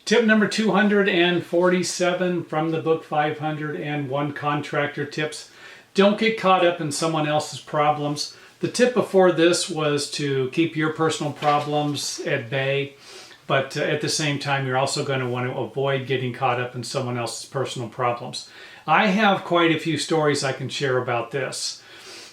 Tip number 247 from the book 501 Contractor Tips. Don't get caught up in someone else's problems. The tip before this was to keep your personal problems at bay, but at the same time, you're also going to want to avoid getting caught up in someone else's personal problems. I have quite a few stories I can share about this.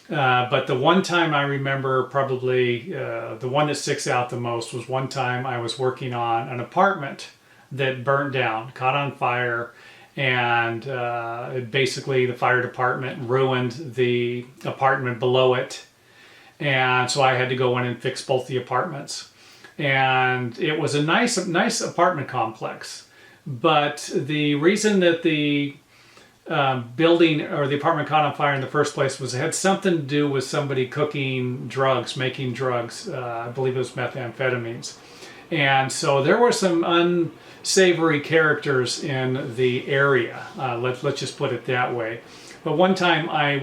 But the one time I remember, probably the one that sticks out the most, was one time I was working on an apartment that burnt down, caught on fire, and basically the fire department ruined the apartment below it. And so I had to go in and fix both the apartments. And it was a nice apartment complex. But the reason that the building or the apartment caught on fire in the first place was it had something to do with somebody cooking drugs, making drugs. I believe it was methamphetamines. And so there were some unsavory characters in the area. Let's just put it that way. But one time I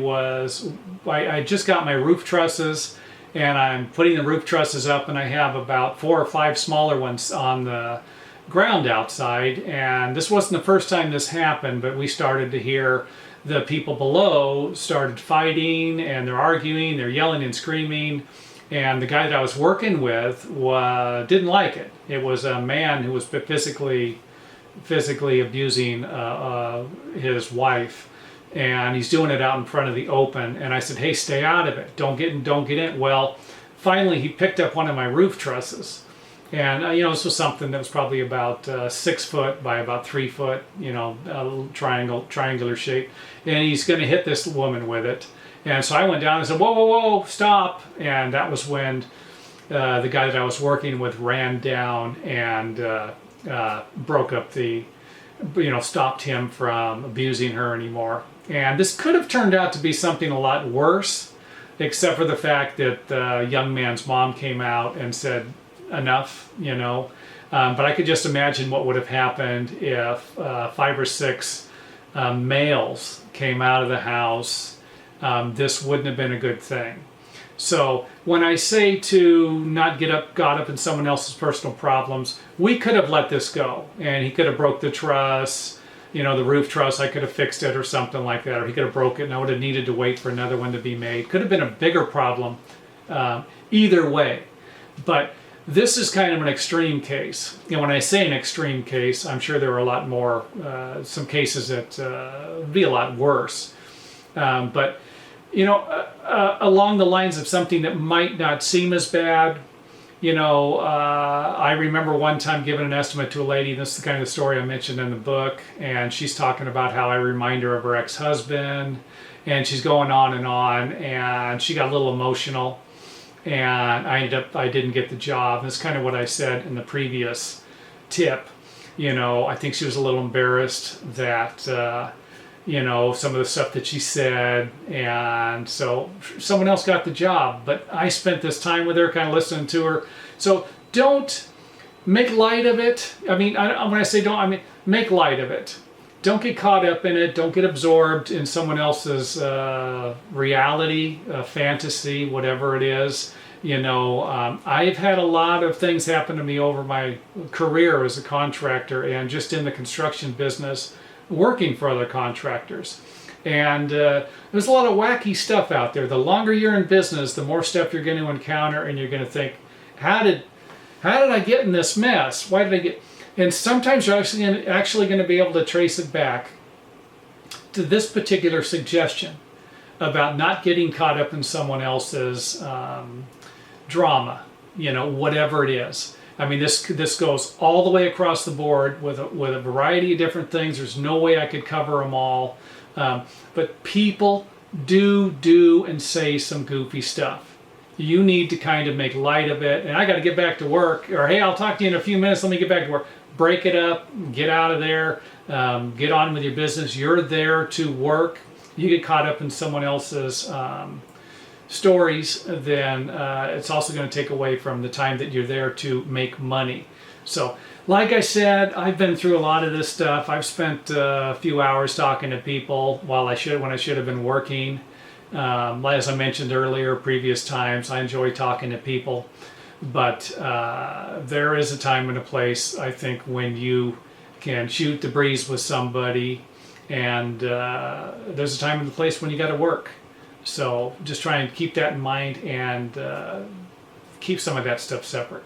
just got my roof trusses, and I'm putting the roof trusses up, and I have about 4 or 5 smaller ones on the ground outside. And this wasn't the first time this happened, but we started to hear the people below started fighting, and they're arguing, they're yelling and screaming. And the guy that I was working with didn't like it. It was a man who was physically abusing his wife, and he's doing it out in front of the open. And I said, "Hey, stay out of it. Don't get in." Well, finally, he picked up one of my roof trusses, and this was something that was probably about 6 foot by about 3 foot, triangular shape, and he's going to hit this woman with it. And so I went down and said, "Whoa, whoa, whoa, stop." And that was when the guy that I was working with ran down and broke up stopped him from abusing her anymore. And this could have turned out to be something a lot worse, except for the fact that the young man's mom came out and said, "Enough," But I could just imagine what would have happened if 5 or 6 males came out of the house. This wouldn't have been a good thing. So when I say to not get caught up in someone else's personal problems, we could have let this go, and he could have broke the truss, the roof truss. I could have fixed it or something like that, or he could have broke it, and I would have needed to wait for another one to be made. Could have been a bigger problem either way. But this is kind of an extreme case. And when I say an extreme case, I'm sure there are a lot more, some cases that would be a lot worse. But along the lines of something that might not seem as bad, I remember one time giving an estimate to a lady. This is the kind of story I mentioned in the book, and she's talking about how I remind her of her ex-husband, and she's going on, and she got a little emotional, and I didn't get the job. That's kind of what I said in the previous tip. I think she was a little embarrassed that some of the stuff that she said, and so someone else got the job. But I spent this time with her, kind of listening to her. So don't make light of it. When I say don't, I mean make light of it. Don't get caught up in it. Don't get absorbed in someone else's reality, fantasy, whatever it is. I've had a lot of things happen to me over my career as a contractor and just in the construction business, working for other contractors. And there's a lot of wacky stuff out there. The longer you're in business, the more stuff you're going to encounter, and you're going to think, how did I get in this mess? Why did I get... And sometimes you're actually going to be able to trace it back to this particular suggestion about not getting caught up in someone else's drama, whatever it is. This goes all the way across the board with a variety of different things. There's no way I could cover them all. But people do and say some goofy stuff. You need to kind of make light of it. And I got to get back to work. Or, hey, I'll talk to you in a few minutes. Let me get back to work. Break it up. Get out of there. Get on with your business. You're there to work. You get caught up in someone else's stories, then it's also going to take away from the time that you're there to make money. So, like I said, I've been through a lot of this stuff. I've spent a few hours talking to people when I should have been working. As I mentioned earlier, previous times, I enjoy talking to people. But there is a time and a place, I think, when you can shoot the breeze with somebody, and there's a time and a place when you got to work. So just try and keep that in mind, and keep some of that stuff separate.